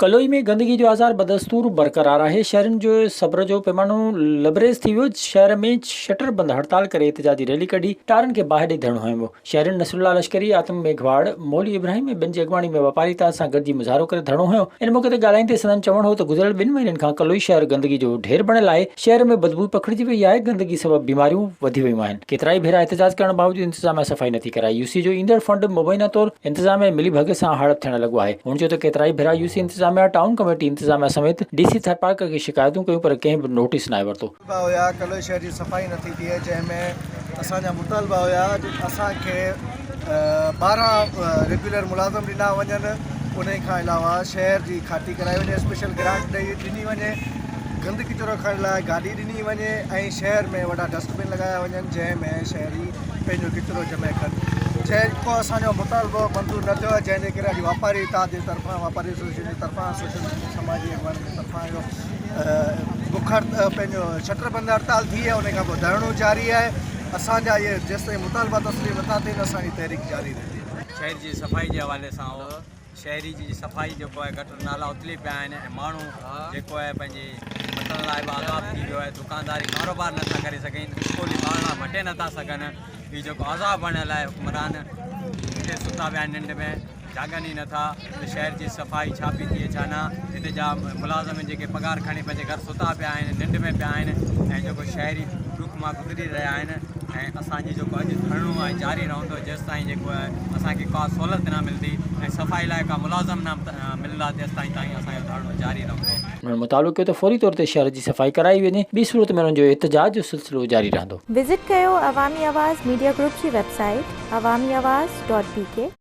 कलोई में गंदगी जो आज़ार बदस्तूर बरकरार है। शहरन जो सब्र जो पैमानो लबरेज थी वियो। शहर में शटर बंद हड़ताल करे एहतजाजी रैली कढी। टारन के बाहर धरणो हयो। शहरन नसरुल्ला लश्करी, आतम मेघवाड़, मौली इब्राहिम में बिन अगवाणी में व्यापारी ताज सां गॾिजी मुज़ाहरो करे धरणो हयो। इन मौके ते ॻाल्हाईंदे संदन चवण हो त गुज़िरियल 2 महीननि खां कलोई शहर गंदगी जो ढेर बणियल आहे। शहर में बदबू पखिड़िजी वई आहे। गंदगी सबबि बीमारियूं वधी वयूं आहिनि। केतिराई भेरा एहतजाज करण बावजूद इंतजामिया सफ़ाई नथी कराई। यूसी जो ईंदड़ फंड मुबैना तौर इंतजामिया मिली भगे सां हड़प थियण लॻो आहे। हुन चयो त केतिराई भेरा यूसी इंतजामिया, टाउन कमेटी इंतजामिया समेत डीसी थरपारकर खे शिकायतूं कयूं पर कंहिं बि नोटिस न वरितो। हुया कलोई शहर जी सफ़ाई नथी थिए, जंहिंमें असांजा मुतालबा हुया असांखे 12 रेगुलर मुलाज़िम ॾिना वञनि। उन खां अलावा शहर जी खाती कराई वञे, स्पेशल ग्रांट ॾिनी वञे, गंद किचिरो खणण लाइ गाॾी ॾिनी वञे ऐं शहर में वॾा डस्टबिन लॻाया वञनि जंहिंमें शहरी पंहिंजो किचिरो जमा कनि। जेको असांजो मुतालबो मंज़ूर न थियो आहे, जंहिंजे करे अॼु वापारी ताज जे तरफ़ां, वापारी एसोसिएशन जे तरफ़ां, सोशल समाजी अगवान जे तरफ़ां इहो बुखर पंहिंजो शटर बंदि हड़ताल थी आहे। उन खां पोइ धरणो जारी आहे। असांजा इहे जेसिताईं मुतालबा तस्लीम नथा थियनि असांजी तहरीक जारी रहंदी। शहर जी सफ़ाई जे हवाले सां शहरी जी सफ़ाई जेको आहे गटर नाला उथली पिया आहिनि ऐं माण्हू जेको आहे पंहिंजे मटण लाइ बि आज़ाद थी वियो आहे। दुकानदारी कारोबार नथा करे सघनि, स्कूली ॿार मटे नथा सघनि। हीउ जेको आज़ाद बणियल आहे हुकुमरान हिते सुता पिया आहिनि, निंड में जागनि ई नथा। शहर जी सफ़ाई छा पई थिए छा न। हिते जा मुलाज़िम जेके पघार खणी पंहिंजे घर सुता पिया आहिनि, निंड में पिया आहिनि ऐं जेको शहरी ॾुख मां गुज़री रहिया आहिनि। ऐं असांजी जेको अॼु धरणो आहे जारी रहंदो जेसिताईं जेको आहे असांखे का सहूलियत न मिलंदी ऐं सफ़ाई लाइ का मुलाज़िम न मिलंदा तेसिताईं असांजो धरणो जारी रहंदो। उन्हनि मुतालो कयो त फौरी तौर ते शहर जी सफ़ाई कराई वञे। ॿी सूरत में उन्हनि जो एहतजाज जो सिलसिलो जारी रहंदो। विज़िट कयो अवामी आवाज़ मीडिया ग्रुप जी वेबसाइट awamiawaz.pk।